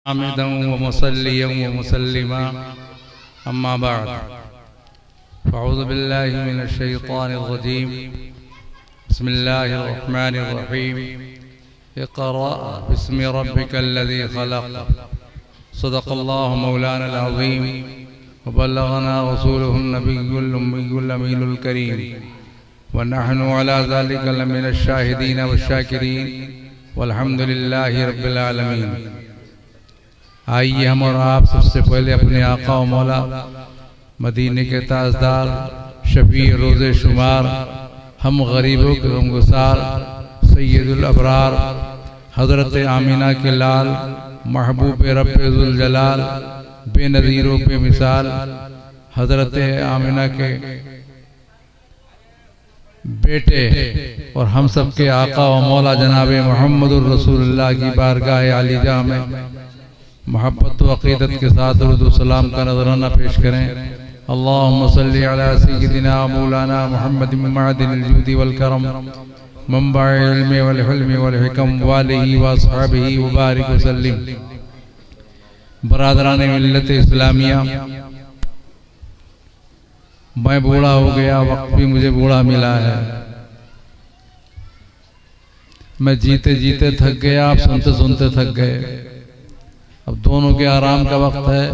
हामिदन व मुसल्लियन व मुसल्लिमा अम्मा बाद फ़अऊज़ु बिल्लाहि मिनश शैतानिर रजीम बिस्मिल्लाहिर रहमानिर रहीम इक़रा बिस्मि रब्बिकल्लज़ी ख़लक़ सदक़ल्लाहु मौलानल अज़ीम व बल्लगना रसूलुहुन नबियुल उम्मियुल अमीनुल करीम व नहनु अला ज़ालिका लमिनश शाहिदीन वश्शाकिरीन वल्हम्दुलिल्लाहि रब्बिल आलमीन। आइए हम और आप सबसे पहले अपने आका व मौला मदीने के ताजदार शफी रोज़े शुमार हम गरीबों के गमगुसार सैयदुल अबरार हज़रत आमिना के लाल महबूब रब्बे ज़ुल जलाल बेनज़ीरों पे मिसाल हज़रत आमिना के बेटे और हम सब के आका व मौला जनाब मुहम्मदुर रसूलुल्लाह की बारगाह आलिजा में मोहब्बत व अक़ीदत के साथ दुरूद व सलाम का नज़राना पेश करें। अल्लाहुम्मा सल्लि अला सय्यिदिना मौलाना मुहम्मद मअदिनिल जूदी वल करम मंबअल इल्मि वल हिल्मि वल हिकम व आलिहि व अस्हाबिहि व बारिक व सल्लिम। बरादरान मिल्लत इस्लामिया, मैं बूढ़ा हो गया, वक्त भी मुझे बूढ़ा मिला है। मैं जीते जीते थक गया, आप सुनते सुनते थक गए। अब दोनों के आराम का वक्त है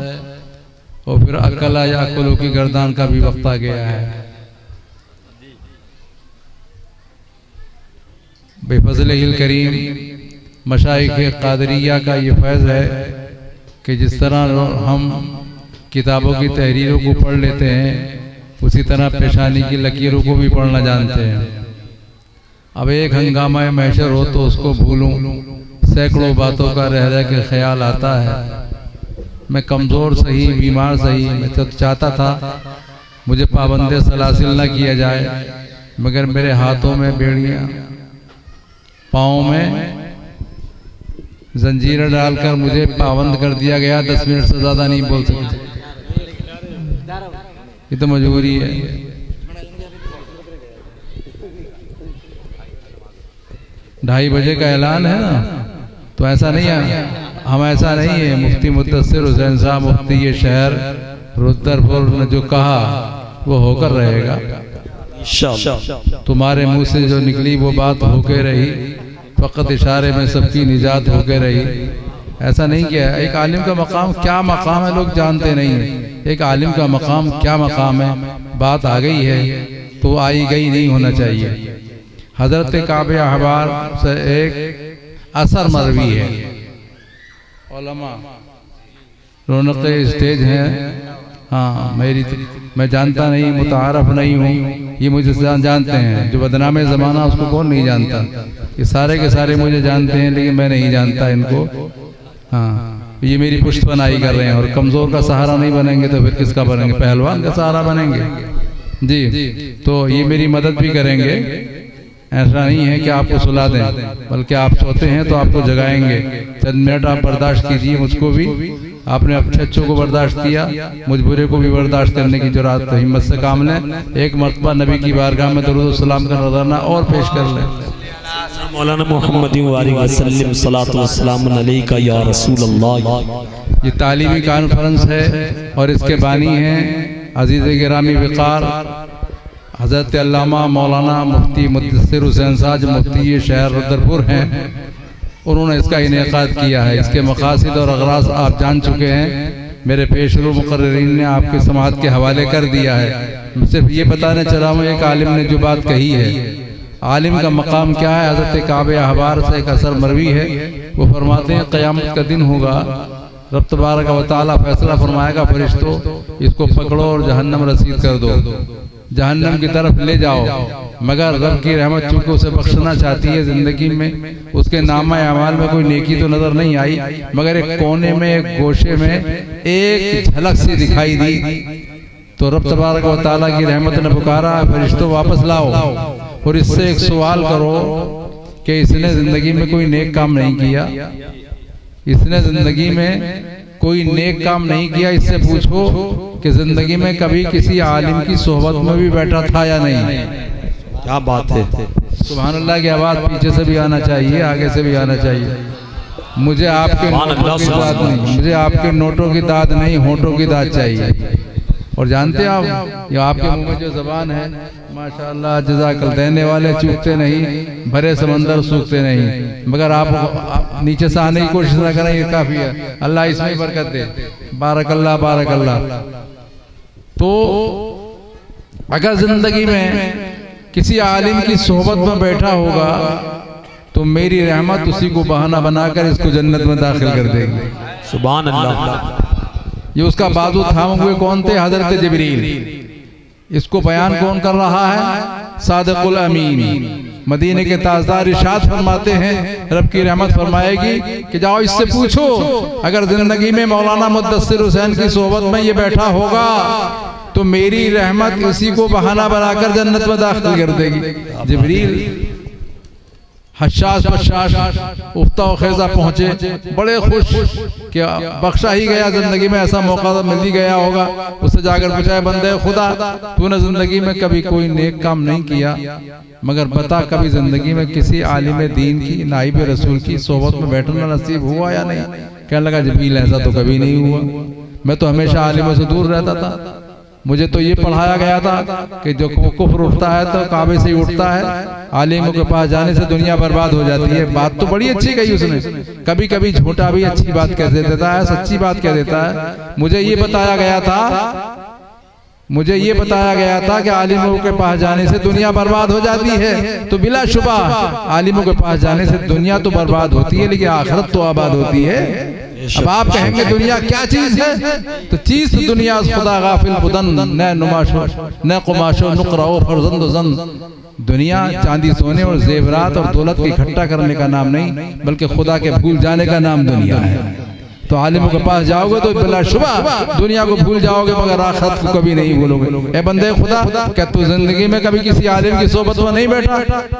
और फिर अकला या अकलों की गर्दान का भी वक्त आ गया है। बेफज़लिल करीम मशाइख़ क़ादिरिया का ये फैज़ है कि जिस तरह हम किताबों की तहरीरों को पढ़ लेते हैं उसी तरह पेशानी की लकीरों को भी पढ़ना जानते हैं। अब एक हंगामा महशर हो तो उसको भूलूं, सैकड़ों बातों का रह रह के ख्याल आता है। मैं कमज़ोर सही, बीमार सही, मैं तो चाहता था मुझे पाबंदे सलासिल न किया जाए, मगर मेरे हाथों में बेड़ियां, पाँव में जंजीरें डालकर मुझे पाबंद कर दिया गया। 10 मिनट से ज़्यादा नहीं बोल सकते, ये तो मजबूरी है। ढाई बजे का ऐलान है ना, तो ऐसा नहीं है, हम ऐसा नहीं है। मुफ्ती मुद्दस्सिर हुसैन साहब मुफ्ती ये शहर रुद्रपुर ने जो कहा वो होकर रहेगा। तुम्हारे मुंह से जो निकली वो बात होके रही, फकत इशारे में सबकी निजात होके रही। ऐसा नहीं किया। एक आलिम का मकाम क्या मकाम है लोग जानते नहीं है। एक आलिम का मकाम क्या मकाम है, बात आ गई है तो आई गई नहीं होना चाहिए। हजरत काबे अहबार से एक असर मरवी है, उलमा रौनक स्टेज है। हाँ, मैं जानता नहीं, मुतारफ नहीं हूँ, ये मुझे जानते हैं। जो बदनाम ज़माना उसको कौन नहीं जानता, ये सारे के सारे मुझे जानते हैं, लेकिन मैं नहीं जानता इनको। हाँ, ये मेरी पुष्टपनाई कर रहे हैं। और कमज़ोर का सहारा नहीं बनेंगे तो फिर किसका बनेंगे? पहलवान का सहारा बनेंगे जी। तो ये मेरी मदद भी करेंगे। ऐसा नहीं है कि आपको सुला दें, बल्कि आप सोते हैं तो आपको जगाएंगे। चंद मिनट आप बर्दाश्त कीजिए, मुझको भी। आपने अपने अच्छों को बर्दाश्त किया, मुझ बुरे को भी बर्दाश्त करने की जुर्रत है। हिम्मत से काम लें। एक मरतबा नबी की बारगाह में दुरूद व सलाम का नज़राना और पेश कर लें। मौलाना मोहम्मद वसल्लम सलातो वस्सलाम अलैका या रसूल अल्लाह। ये तालीमी कॉन्फ्रेंस है और इसके बानी हैं अजीज़ गिरामी वक़ार हज़रत अल्लामा मौलाना मुफ्ती मुद्दस्सिर हुसैन साहब मुफ्ती ये शहर रुद्रपुर हैं। उन्होंने इसका इनेकाद किया है। इसके मकासद और अगराज़ आप जान चुके हैं। मेरे पेशरू मुक़र्रिरीन ने आपके समाअत के हवाले कर दिया है। सिर्फ ये बताने चला हूँ, एक आलिम ने जो बात कही है, आलिम का मकाम क्या है। हज़रत काबे अहबार से एक असर मरवी है, वो फरमाते हैं क़यामत का दिन होगा, रब तबारक व तआला फैसला फरमाएगा, फरिश्तों इसको पकड़ो और जहन्नम रसीद कर दो, जहन्नम की तरफ ले जाओ। मगर रब की रहमत चूंकि उसे बख्शना चाहती है, जिंदगी में उसके नामा अमाल में कोई नेकी तो नजर नहीं आई, मगर एक कोने में, एक गोशे में एक झलक सी दिखाई दी। तो रब तबारक व तआला की रहमत ने पुकारा, फरिश्तों वापस लाओ और इससे एक सवाल करो कि इसने जिंदगी में कोई नेक काम नहीं किया, इसने जिंदगी में कोई नेक काम नहीं किया। इससे पूछो कि जिंदगी में कभी किसी आलिम की सोहबत में भी बैठा था या नहीं। क्या बात है। सुभान अल्लाह की आवाज़ पीछे से भी आना चाहिए, आगे से भी आना चाहिए। मुझे आपके नोटों की दाद नहीं, मुझे आपके नोटों की दाद नहीं, होठों की दाद चाहिए। और जानते हैं आप, ये आपके मुंह में जो जबान है माशाअल्लाह जज़ाकल, देने वाले चूकते नहीं, भरे समंदर सूखते नहीं, मगर आप नीचे से आने की कोशिश ना करें, ये काफी है। अल्लाह इसमें बरकत दे। बारकल्लाह बारकल्लाह। तो अगर जिंदगी में किसी आलिम की सोहबत में बैठा होगा तो मेरी रहमत उसी को बहाना बनाकर इसको जन्नत में दाखिल कर देगी। सुभान अल्लाह। ये उसका बाजू थामे हुए कौन थे? हजरत जिब्रील। इसको बयान कौन कर रहा है? सादिकुल अमीन। मदीने के ताजदार इरशाद फरमाते हैं, रब की रहमत फरमाएगी कि जाओ इससे पूछो, अगर जिंदगी में मौलाना मुद्दस्सिर हुसैन की सोहबत में ये बैठा होगा तो मेरी रहमत इसी को बहाना बनाकर जन्नत में दाखिल कर देगी। जिब्रील हशाश बशाश उफ्ता खेजा पहुंचे, बड़े खुश कि बख्शा ही गया, जिंदगी में ऐसा मौका तो मिल ही गया होगा। उससे जाकर पूछा, बंदे खुदा, तूने जिंदगी में कभी कोई नेक काम नहीं किया, मगर बता कभी जिंदगी में किसी आलिम दीन की, नाइब रसूल की सोहबत में बैठना नसीब हुआ या नहीं? कहने लगा, जिब्रील ऐसा तो कभी नहीं हुआ, मैं तो हमेशा आलिमों से दूर रहता था। मुझे तो ये पढ़ाया गया था कि जो कुफ्र उठता है तो काबे से ही उठता है, आलिमों के पास जाने से दुनिया बर्बाद हो जाती है। बात तो बड़ी अच्छी कही उसने, कभी कभी झूठा भी अच्छी बात कह देता है, सच्ची बात कह देता है। मुझे ये बताया गया था कि आलिमों के पास जाने से दुनिया बर्बाद हो जाती है, तो बिला शुबा आलिमों के पास जाने से दुनिया तो बर्बाद होती है, लेकिन आखिरत तो आबाद होती है। अब आप कहेंगे दुनिया क्या चीज है? तो चीज तो दुनिया खुदा गाफिल बुदन, न नुमाशो न कुमाशो नुकराओ फरजंद जन। दुनिया चांदी सोने और जेवरात और दौलत की इकट्ठा करने का नाम नहीं, बल्कि खुदा के भूल जाने का नाम दुनिया है। तो आलिमों के पास जाओगे तो बिला शुबा दुनिया को भूल जाओगे, मगर आखिरत को कभी नहीं भूलोगे। ए बंदे खुदा, क्या तू जिंदगी में कभी किसी आलिम की सोबत में नहीं बैठा?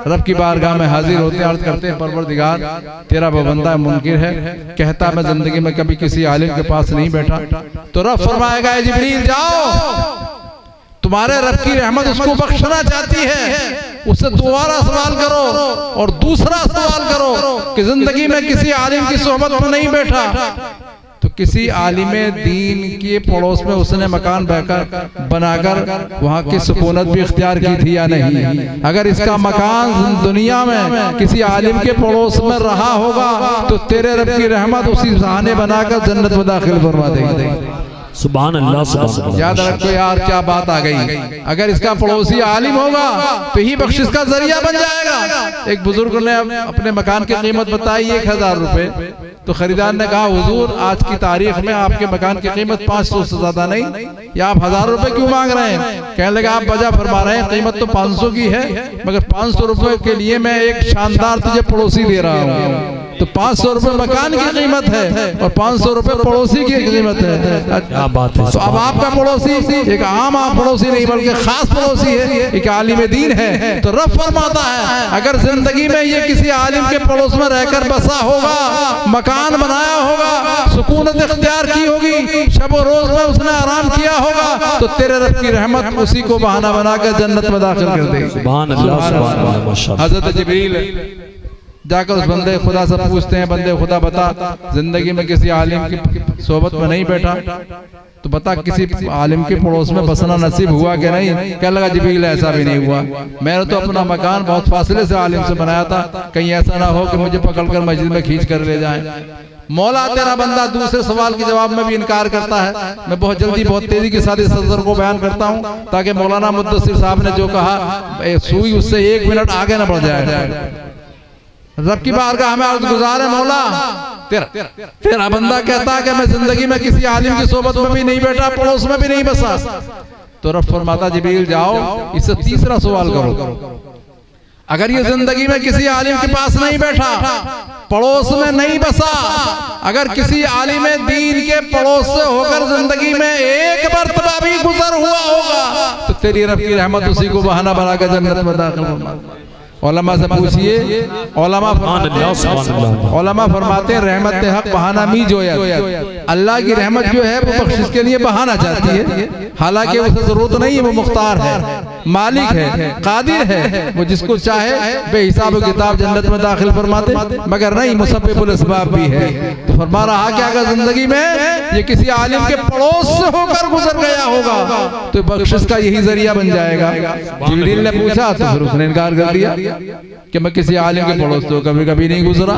रब की बारगाह में हाजिर होते अर्ज करते हैं, परवरदिगार तेरा वो बंदा मुनकिर है, कहता मैं जिंदगी में कभी किसी आलिम के पास नहीं बैठा। तो रब फरमाएगा, जिब्रील जाओ, तुम्हारे रब की रहमत उसको बख्शना चाहती है, उससे दोबारा सवाल करो और दूसरा सवाल करो कि जिंदगी में किसी आलिम की सोहबत में नहीं बैठा तो किसी आलिम दीन के पड़ोस में उसने मकान बनाकर वहाँ की सुकूनत भी इख्तियार की थी या नहीं? अगर इसका मकान दुनिया में किसी आलिम के पड़ोस में रहा होगा तो तेरे रब की रहमत उसी बहाने बनाकर जन्नत में दाखिल फरमा देगी। सुभान अल्लाह, सुभान अल्लाह। याद रखो यार, क्या बात आ गई। अगर इसका पड़ोसी आलिम होगा तो ही बख्शिश का जरिया बन जाएगा। एक बुजुर्ग ने अपने मकान की कीमत बताई 1000 रुपए, तो खरीदार ने कहा, हुजूर आज की तारीख में आपके मकान की कीमत 500 से ज्यादा नहीं, या आप 1000 रुपए क्यों मांग रहे हैं? कहने लगा, आप वजह फरमा रहे हैं, कीमत तो 500 की है, मगर 500 रुपए के लिए मैं एक शानदार तुझे पड़ोसी दे रहा हूँ। तो 500 रुपए मकान की कीमत है और 500 रुपए पड़ोसी की कीमत है। क्या बात है। तो अब आपका पड़ोसी एक आम पड़ोसी नहीं बल्कि खास पड़ोसी है, एक आलिम दीन है। तो रब फरमाता है, अगर जिंदगी में ये किसी आलिम के पड़ोस में रहकर बसा होगा, मकान बनाया होगा, सुकूनत इख्तियार की होगी, शब और रोज में उसने आराम किया होगा, तो तेरे रब की रहमत उसी को बहाना बनाकर जन्नत में दाखिल कर देगी। सुभान अल्लाह, सुभान अल्लाह, माशाअल्लाह। हजरत जिब्रील जाकर उस बंदे खुदा से पूछते हैं, बंदे खुदा बता, जिंदगी में किसी आलिम की सोहबत में नहीं बैठा तो बता किसी आलिम के पड़ोस में बसना नसीब हुआ कि नहीं? कहने लगा, जिब्रील ऐसा भी नहीं हुआ, मैंने तो अपना मकान बहुत फासले से आलिम से बनाया था, कहीं ऐसा ना हो कि मुझे पकड़कर मस्जिद में खींच कर ले जाएं। मौला तेरा बंदा दूसरे सवाल के जवाब में भी इनकार करता है। मैं बहुत जल्दी बहुत तेजी के साथ इस सदर को बयान करता हूँ ताकि मौलाना मुद्दस्सिर साहब ने जो कहा सुई उससे 1 मिनट आगे न बढ़ जाए। रब की बारगाह में अर्ज़ गुज़ार है, मौला तेरा बंदा कहता है कि मैं जिंदगी में किसी आलिम की सोबत में भी नहीं बैठा, पड़ोस में भी नहीं बसा। तो रब फरमाता, जिब्रील जाओ इससे तीसरा सवाल करो, अगर ये जिंदगी में किसी आलिम के पास नहीं बैठा, पड़ोस में नहीं बसा, अगर किसी आलिम दीन के पड़ोस से होकर जिंदगी में एक मर्तबा भी गुजर हुआ होगा तो तेरी रब की रहमत उसी को बहाना बनाकर जन्नत में दाखिल होगा। उलमा से पूछिए, उलमा फरमाते हैं रहमत हक बहाना मी जो है, अल्लाह की रहमत जो है वो बख्शिश के लिए बहाना चाहती है, हालांकि उसे जरूरत नहीं है, वो मुख्तार है, मालिक है, कादिर है, वो जिसको चाहे बेहिसाब किताब जन्नत में दाखिल फरमाते, मगर नहीं मुसब्बिबुल अस्बाब भी है। तो फरमा रहा कि अगर जिंदगी में ये किसी आलिम के पड़ोस से होकर गुजर गया होगा तो बख्शिश का यही जरिया बन जाएगा। जिब्रील ने पूछा तो फिर उसने इनकार कर दिया कि मैं किसी आलिम के पड़ोस तो कभी कभी नहीं गुजरा।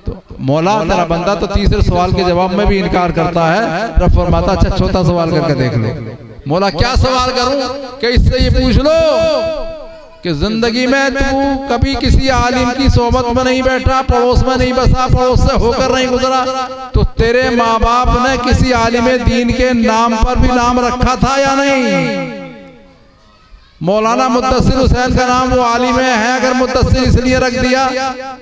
तो मौला तेरा बंदा तो तीसरे सवाल के जवाब में भी इनकार करता है। रब फरमाता अच्छा चौथा सवाल करके देख लो। मौला क्या सवाल करूं कि इससे ये पूछ लो कि जिंदगी में तू कभी किसी आलिम की सोबत में नहीं बैठा, पड़ोस में नहीं बसा, पड़ोस से होकर नहीं गुजरा, तो तेरे माँ बाप ने किसी आलिम दीन के नाम पर भी नाम रखा था या नहीं? मौलाना मुद्दस्सिर हुसैन का नाम वो आलिम है, अगर मुद्दस्सिर इसलिए रख दिया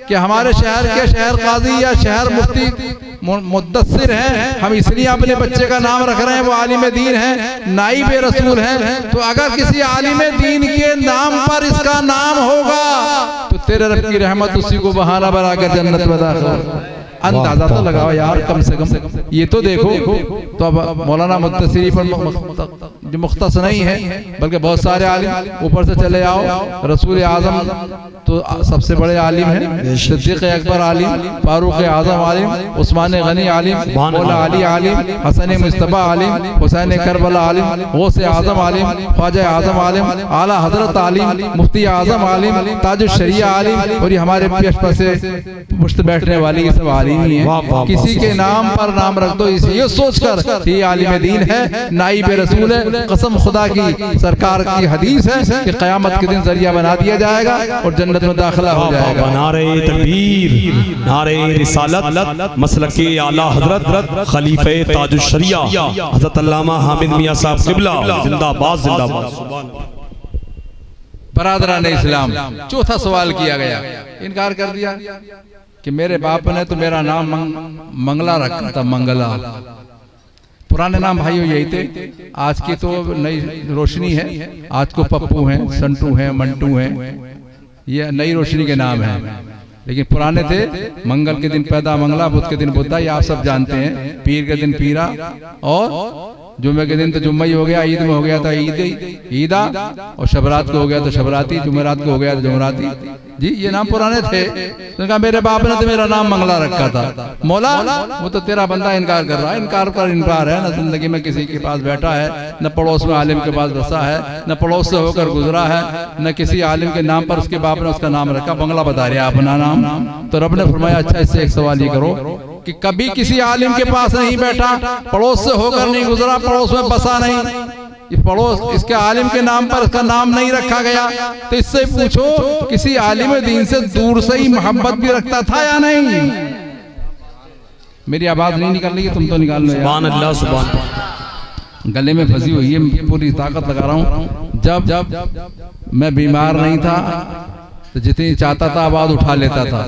कि हमारे शहर के शहर काजी या शहर मुफ्ती मुद्दस्सिर हैं, हम इसलिए अपने बच्चे का नाम रख रहे हैं, वो आलिम दीन है, नाइब रसूल है, तो अगर किसी आलिम दीन के नाम पर इसका नाम होगा तो तेरे रब की रहमत उसी को बहाना बनाकर जन्नत में दाखिल। अंदाजा तो लगाओ यार, कम से कम ये तो देखो। तो अब मौलाना मुद्दस्सिरी पर जो मुख्तस नहीं है बल्कि बहुत सारे आलिम, ऊपर से चले आओ रसूल आजम तो सबसे बड़े आलिम हैं, सिद्दीक़ अकबर आलिम, फारूक आजम आलिम, उस्मान गनी आलिम, मौला अली आलिम, हसन मुस्तफा आलिम, हुसैन करबला आलिम, गौसे आजम आलिम, ख्वाजा आजम आलिम, आला हजरत आलिम, मुफ्ती आजम आलिम, ताजुश शरिया आलिम, और ये हमारे पेश पर से पुश्त बैठने वाली ये सब आलिम ही है। किसी के नाम पर नाम रख दो ये सोचकर ये आलिम दीन है, नाइब रसूल है। कसम खुदा की, सरकार की हदीस है कि क़यामत के दिन जरिया बना दिया जाएगा और जन्नत में दाखिला हो जाएगा। नारे तकबीर, नारे रिसालत, मसलके आला हजरत खलीफे ताजुश शरिया हजरत अल्लामा हामिद मियां साहब क़िबला जिंदाबाद जिंदाबाद। बरादरान इस्लाम, चौथा सवाल किया गया, इनकार कर दिया कि मेरे बाप ने तो मेरा नाम मंगला रखा था, मंगला। पुराने नाम भाइयों यही थे, आज की तो नई रोशनी है, आज को पप्पू हैं, संटू हैं, मंटू हैं, ये नई रोशनी के नाम हैं, लेकिन पुराने थे मंगल के दिन पैदा मंगला, बुध के दिन बुद्धा, ये आप सब जानते हैं, पीर के दिन पीरा, और जुम्मे के दिन तो जुम्मा ही हो गया, ईद में हो गया था ईदा, और शबरात को हो गया तो शबराती, जुमेरात को हो गया तो जुमराती। जी ये नाम पुराने थे। तो कहा मेरे बाप ने तो मेरा नाम मंगला रखा था। मौला वो तो तेरा बंदा इनकार कर रहा है, इनकार पर इनकार है, न जिंदगी में किसी के पास बैठा है, न पड़ोस में आलिम के पास बसा है, न पड़ोस से होकर गुजरा है, न किसी आलिम के नाम पर उसके बाप ने उसका नाम रखा, बंगला बता रहा अपना नाम। तो रब ने फरमाया अच्छा इससे एक सवाल ये करो कि कभी किसी आलिम के पास नहीं बैठा, पड़ोस से होकर नहीं गुजरा, पड़ोस में बसा नहीं, पड़ोस इसके आलिम के नाम पर इसका नाम नहीं रखा गया, तो इससे पूछो किसी आलिम दीन से दूर से ही मोहब्बत भी रखता था या नहीं? मेरी आवाज नहीं निकल रही है, तुम तो निकाल लो। सुभान अल्लाह, सुभान। गले में फंसी हुई है, पूरी ताकत लगा रहा हूँ। जब मैं बीमार नहीं था तो जितनी चाहता था आवाज उठा लेता था।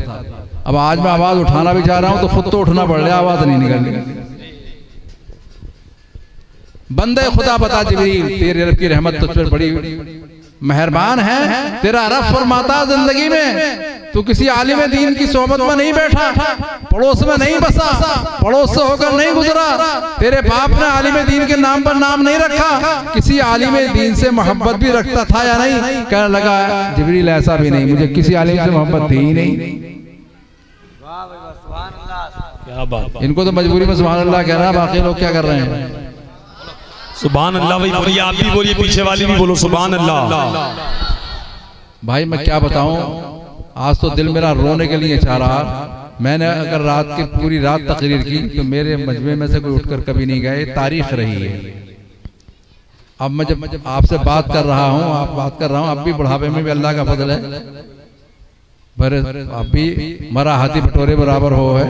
अब आज मैं आवाज उठाना भी चाह रहा हूँ तो खुद तो उठना पड़ रहा है, आवाज नहीं निकल रही। बंदे खुदा बता जिब्रील, तेरे रब की रहमत तुझ पर बड़ी मेहरबान है, तेरा रब फरमाता जिंदगी में तू किसी आलिम दीन की सोबत में नहीं बैठा, पड़ोस में नहीं बसा, पड़ोस से होकर नहीं गुजरा, तेरे बाप ने आलिम दीन के नाम पर नाम नहीं रखा, किसी आलिम दीन से मोहब्बत भी रखता था या नहीं? कहने लगा जिब्रील ऐसा भी नहीं, मुझे किसी आलिम से मोहब्बत थी ही नहीं। क्या बात। इनको तो मजबूरी में सुभान अल्लाह कह रहा है, बाकी लोग क्या कर रहे हैं? सुभान अल्लाह। भाई बोलिए, आप भी बोलिए, पीछे वाली भी बोलो सुभान अल्लाह। भाई मैं क्या बताऊं, आज तो दिल मेरा रोने के लिए चाह रहा। मैंने अगर रात की पूरी रात तकरीर की तो मेरे मजमे में से कोई उठकर कभी नहीं गए, तारीख रही है। अब मैं जब आपसे बात कर रहा हूं, आप बात कर रहा हूं, अब भी बुढ़ापे में भी अल्लाह का फजल है, पर अब भी मरा हाथी बटोरे बराबर हो है।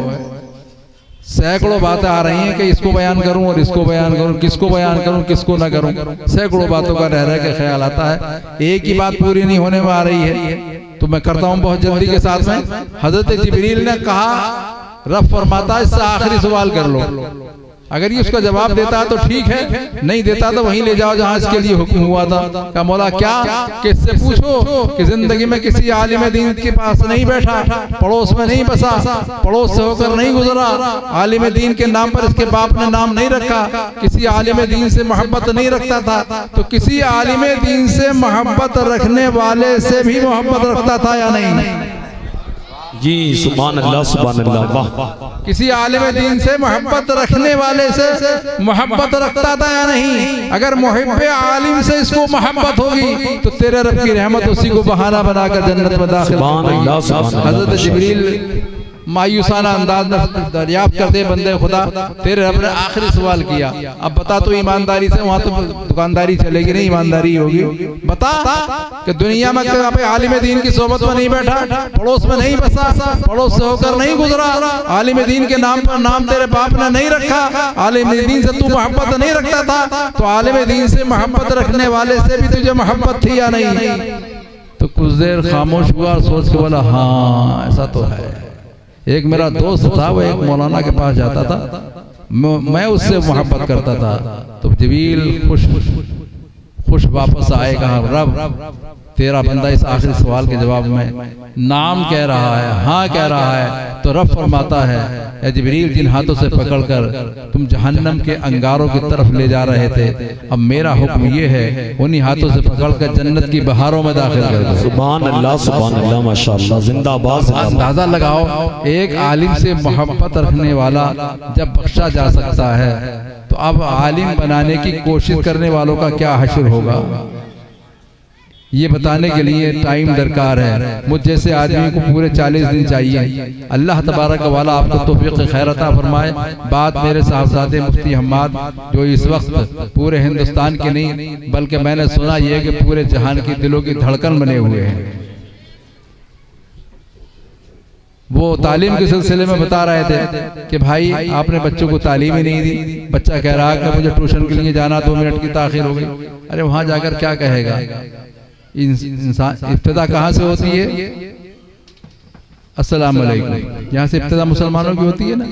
सैकड़ों बातें आ रही हैं कि इसको बयान करूं और इसको बयान करूं, किसको बयान करूं किसको ना करूं, सैकड़ों बातों का रह के ख्याल आता है, एक ही बात पूरी नहीं होने में आ रही है। तो मैं करता हूं बहुत जल्दी के साथ में। हजरत जिब्रील ने कहा, रब फरमाता इससे आखिरी सवाल कर लो अगर ये उसका जवाब देता तो ठीक है, नहीं देता तो वहीं ले जाओ जहाँ इसके लिए हुक्म हुआ था। कहा मौला क्या, कि इससे पूछो कि जिंदगी में किसी आलिम दीन के पास नहीं बैठा, पड़ोस में नहीं बसा, पड़ोस से होकर नहीं गुजरा, आलिम दीन के नाम पर इसके बाप ने नाम नहीं रखा, किसी आलिम दीन से मोहब्बत नहीं रखता था, तो किसी आलिम दीन से मोहब्बत रखने वाले से भी मोहब्बत रखता था या नहीं? जी सुभान अल्लाह वाह। किसी आलिम दीन से मोहब्बत रखने वाले से मोहब्बत रखता था या नहीं? अगर मुहिब्बे आलिम से इसको मोहब्बत होगी तो तेरे रब की रहमत उसी को बहाना बनाकर जन्नत में दाखिल। हजरत जिब्रील मायूसाना अंदाज में दरियाफ्त करते बंदे खुदा, तेरे रब ने आखिरी सवाल किया, अब बता तो ईमानदारी से, वहां तो दुकानदारी चलेगी नहीं, ईमानदारी होगी, बता कि दुनिया में कभी आलिम दीन की सोबत में नहीं बैठा, पड़ोस में नहीं बसा, पड़ोस से होकर नहीं गुजरा, आलिम दीन के नाम पर नाम तेरे बाप ने नहीं रखा, आलिम दीन से तू मोहब्बत नहीं रखता था, तो आलिम दीन से मोहब्बत रखने वाले से भी तुझे मोहब्बत थी या नहीं? तो कुछ देर खामोश हुआ और सोच के बोला हाँ ऐसा तो है। एक मेरा दोस्त था, वो एक मौलाना के पास जाता था, मैं उससे मोहब्बत करता था। तो जिब्रील खुश वापस आए, कहा रब तेरा बंदा इस आखिरी सवाल के जवाब में नाम कह रहा है, हाँ कह रहा है, तो रब फरमाता है ए जिब्रील, जिन हाथों से पकड़कर तुम जहन्नम के अंगारों की तरफ ले जा रहे थे, अब मेरा हुक्म ये है उन्हीं हाथों से पकड़कर जन्नत की बहारों में दाखिल कर दो। सुभान अल्लाह माशाअल्लाह, जिंदाबाद। अंदाजा लगाओ, एक आलिम से मोहब्बत रखने वाला जब बख्शा जा सकता है, तो अब आलिम बनाने की कोशिश करने वालों का क्या हश्र होगा, ये बताने के लिए टाइम दरकार है। मुझ जैसे आदमी को पूरे 40 दिन चाहिए। अल्लाह तबारक वाला आपको तौफीक खैर अता फरमाए। बात मेरे साहबजादे मुफ्ती हम्माद, जो इस वक्त पूरे हिंदुस्तान के नहीं बल्कि मैंने सुना ये कि पूरे जहान की दिलों की धड़कन बने हुए हैं, वो तालीम के सिलसिले में बता रहे थे कि भाई आपने बच्चों को तालीम ही नहीं दी। बच्चा कह रहा है कि मुझे ट्यूशन के लिए जाना, 2 मिनट की ताखिर हो गई। अरे वहां जाकर क्या कहेगा? इंसान इब्तिदा कहाँ से होती है? अस्सलाम वालेकुम, यहाँ से इब्तिदा मुसलमानों की होती है ना।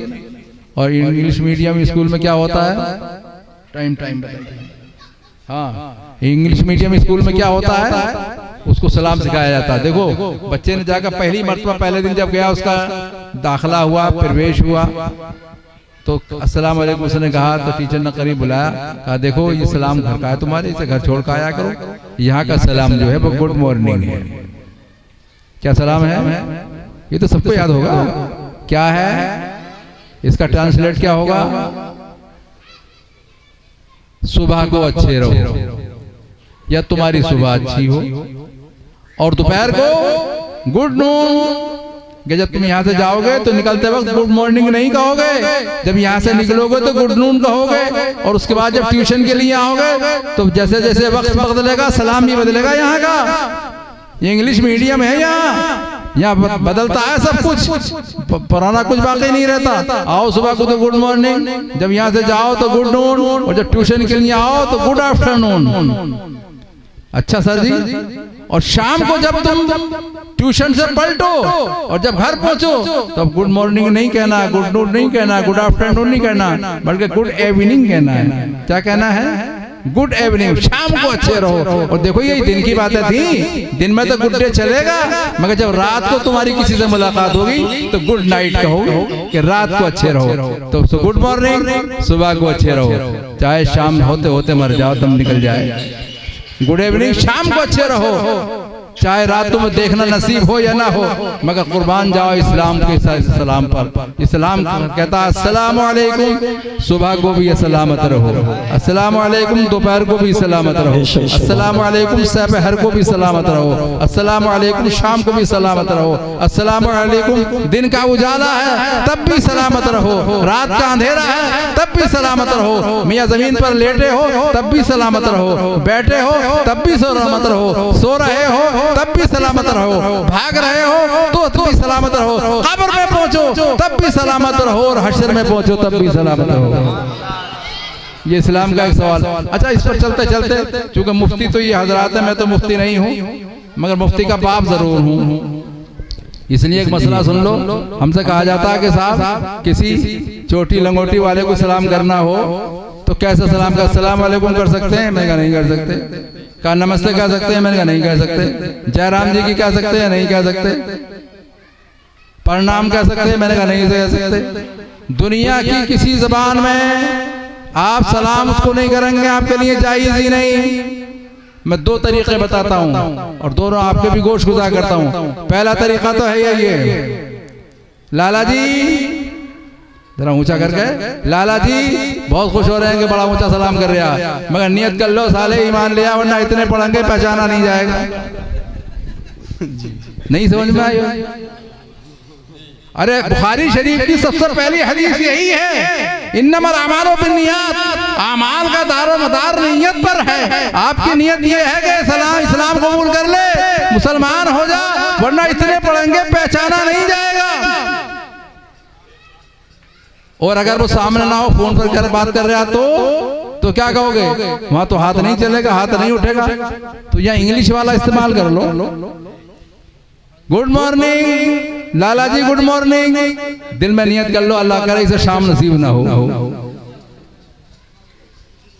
और इंग्लिश मीडियम स्कूल में क्या होता है? टाइम हाँ, इंग्लिश मीडियम स्कूल में क्या होता है? उसको सलाम सिखाया जाता है। देखो बच्चे ने जाकर पहली मर्तबा पहले दिन जब गया, उसका दाखिला हुआ, प्रवेश हुआ, तो अस्सलाम वालेकुम उसने कहा, तो टीचर ने करीब बुलाया, कहा देखो ये सलाम घर का है तुम्हारे, इसे घर छोड़ कर आया करो। यहाँ का सलाम जो है वो गुड मॉर्निंग है। क्या सलाम है? ये तो सबको याद होगा। क्या है इसका ट्रांसलेट? क्या होगा? सुबह को अच्छे रहो, या तुम्हारी सुबह अच्छी हो, और दोपहर को गुड नून। जब तुम यहाँ से जाओगे तो निकलते वक्त गुड मॉर्निंग नहीं कहोगे, जब यहाँ से निकलोगे तो गुड नून कहोगे, और उसके बाद जब ट्यूशन के लिए आओगे तो जैसे जैसे वक्त बदलेगा सलाम भी बदलेगा। यहाँ का ये इंग्लिश मीडियम है, यहाँ बदलता है सब कुछ, पुराना कुछ बाकी नहीं रहता। आओ सुबह को तो गुड मॉर्निंग, जब यहाँ से जाओ तो गुड नून, और जब ट्यूशन के लिए आओ तो गुड आफ्टरनून। अच्छा सर जी, और शाम को जब तुम ट्यूशन से पलटो और जब घर पहुंचो तो गुड मॉर्निंग नहीं कहना, गुड नून नहीं कहना, गुड आफ्टरनून नहीं कहना, बल्कि गुड इवनिंग कहना है। क्या कहना है? Good evening. शाम को अच्छे रहो। और देखो ये दिन की बातें थी, दिन में तो गुड डे चलेगा, मगर जब रात को तुम्हारी किसी से मुलाकात होगी तो गुड नाइट कहोगे कि रात को अच्छे रहो। तो गुड मॉर्निंग, सुबह को अच्छे रहो, चाहे शाम होते होते मर जाओ तुम निकल जाए। गुड इवनिंग, शाम को अच्छे रहो, चाहे रात में देखना नसीब हो या ना हो, मगर कुर्बान जाओ इस्लाम के सलाम पर। इस्लाम कहता है अस्सलाम वालेकुम, सुबह को भी सलामत रहो, अस्सलाम वालेकुम दोपहर को भी सलामत रहो, अस्सलाम वालेकुम दोपहर को भी सलामत रहो, अस्सलाम वालेकुम शाम को भी सलामत रहो, अस्सलाम वालेकुम दिन का उजाला है तब भी सलामत रहो, रात का अंधेरा है तब भी सलामत रहो, मियाँ जमीन पर लेटे हो तब भी सलामत रहो, बैठे हो तब भी सलामत रहो, सो रहे हो तब भी सलामत रहो, भाग रहे हो तो भी सलामत रहो, कब्र में पहुंचो तब भी सलामत रहो, और हश्र में पहुंचो तब भी सलामत रहो। ये इस्लाम का एक सवाल। अच्छा, इस पर चलते चलते, चूंकि मुफ्ती तो ये हजरात है, मैं तो मुफ्ती नहीं हूँ, मगर मुफ्ती का बाप जरूर हूँ। इसलिए एक मसला सुन लो, हमसे कहा जाता है कि साहब किसी चोटी लंगोटी वाले को सलाम करना हो तो कैसे सलाम का, सलाम वालेकुम कर सकते हैं? मैंने कहा नहीं कर सकते। कहा नमस्ते कह सकते हैं? मैंने कहा नहीं कह सकते। जयराम जी की कह सकते हैं? नहीं कह सकते। प्रणाम कह सकते हैं? मैंने कहा नहीं कह सकते। दुनिया की किसी जबान में आप सलाम उसको नहीं करेंगे, आपके लिए जायज ही नहीं। मैं दो तरीके बताता हूं और दोनों आपके भी गोश गुजार करता हूं। पहला तरीका तो है ये, लाला जी जरा ऊंचा करके, लाला जी बहुत खुश हो रहे हैं कि बड़ा ऊंचा सलाम कर रहा है, मगर नियत कर लो साले ईमान लिया, वरना इतने पढ़ेंगे पहचाना नहीं जाएगा। नहीं समझ में आई? अरे बुखारी शरीफ की सबसे पहली हदीस यही है, इन्नमल अमालु बिन्नियात, अमाल का दारो मदार नियत पर है। आपकी नियत ये है कि सलाम इस्लाम कबूल कर ले, मुसलमान हो जा, वरना इतने पढ़ेंगे पहचाना नहीं जाएगा। और अगर वो सामने ना हो, फोन पर कर बात कर रहा तो क्या कहोगे? वहां तो हाथ नहीं चलेगा, हाथ नहीं उठेगा, तो यहाँ इंग्लिश वाला इस्तेमाल कर लो। गुड मॉर्निंग लाला जी, गुड मॉर्निंग। दिल में नियत कर लो, अल्लाह करे इसे शाम नसीब ना हो।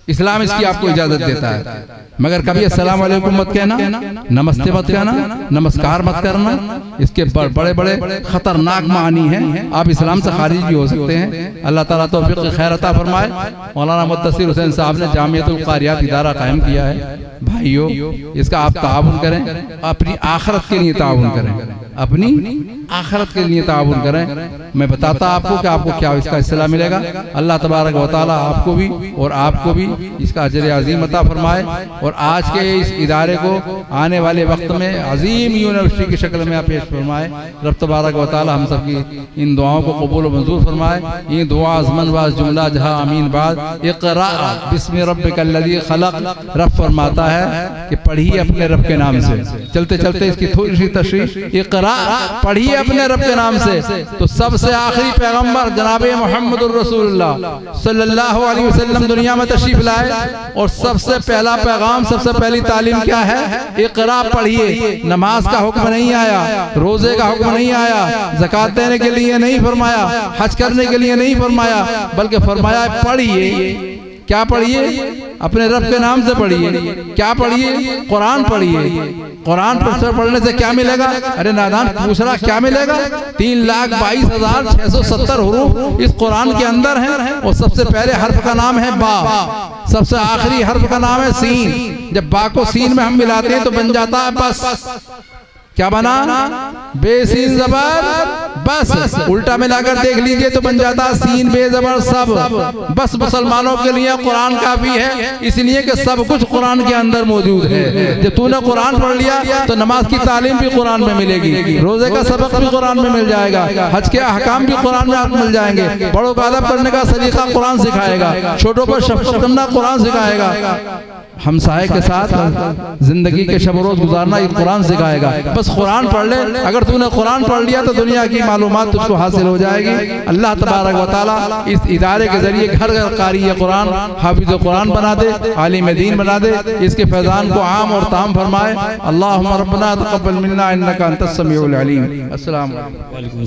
इस्लाम इसकी आपको इजाजत देता है, मगर कभी अस्सलाम वालेकुम मत कहना, नमस्ते मत कहना, नमस्कार मत करना। इसके बड़े बड़े खतरनाक मानी हैं, आप इस्लाम से खारिज भी हो सकते हैं। अल्लाह ताला तौफीक खैर अता फरमाए। मौलाना मुद्दस्सिर हुसैन साहब ने जामियतुल कारियात इदारा कायम किया है। भाइयों, इसका आप ताउन करें, अपनी आखिरत के लिए ताउन करें, अपनी आखिरत के लिए ताउन करें। मैं बताता आपको कि आपको क्या इसका हिस्सा मिलेगा। अल्लाह तबारक व तआला आपको भी और आपको भी इसका अजर अजीम अता फरमाए। और आज के इस इदारे को आने वाले वक्त में अजीम यूनिवर्सिटी की शक्ल में पेश फरमाए। रब तबारक व तआला हम सब की इन दुआओं को कबूल व मंजूर फरमाए। ये दुआ अज़मन वाज जुमला जहां आमीन बाद। इक़रा बिस्मि रब्बिकल्लज़ी खलक़, रब फरमाता है कि पढ़िए अपने रब के नाम से। चलते चलते इसकी थोड़ी सी तशरीह, इक़रा पढ़िए अपने रब के नाम से। तो सबसे आखिरी पैगंबर जनाब मुहम्मदुर रसूलुल्लाह सल्लल्लाहु अलैहि वसल्लम दुनिया में तशरीफ लाए और सबसे पहला पैगाम, सबसे पहली तालीम क्या है? इक़रा पढ़िए। नमाज का हुक्म नहीं आया, रोजे का हुक्म नहीं आया, ज़कात देने के लिए नहीं फरमाया, हज करने के लिए नहीं फरमाया, बल्कि फरमाया पढ़िए। क्या पढ़िए? अपने रब के नाम से पढ़िए। क्या पढ़िए? कुरान पढ़िए। कुरान पढ़ने से क्या मिलेगा? अरे नादान पूछ रहा क्या मिलेगा? 3,22,670 हुरूफ इस कुरान के अंदर हैं। और सबसे पहले हर्फ का नाम है बा, सबसे आखिरी हर्फ का नाम है सीन। जब बा को सीन में हम मिलाते हैं तो बन जाता है बस। क्या बना? बेसीन जबर बस। उल्टा मिलाकर देख लीजिए तो बन जाता सीन बे जबर सब। बस मुसलमानों के लिए कुरान काफी है, इसलिए कि सब कुछ कुरान के अंदर मौजूद है। जब तूने कुरान पढ़ लिया तो नमाज की तालीम भी कुरान में मिलेगी, रोजे का सबक भी कुरान में मिल जाएगा, हज के अहकाम भी कुरान में आपको मिल जाएंगे, बड़ों का अदब करने का सलीका कुरान सिखाएगा, छोटों पर शफ़क़त करना कुरान सिखाएगा, हमसाए के साथ जिंदगी के शब रोज गुजारना ये कुरान सिखाएगा। बस कुरान पढ़ ले। अगर तूने कुरान पढ़ लिया तो दुनिया की मालूमात तुझको हासिल हो जाएगी। अल्लाह तबारक व तआला इस इदारे के जरिए घर घर कारी कुरान, हाफिज कुरान बना दे, आलिम दीन बना दे, इसके फैजान को आम और ताम फरमाए। अल्लाहुम्मा रब्बना तक़ब्बल मिन्ना इन्नका अंतस समीउल अलीम। अस्सलाम वालेकुम।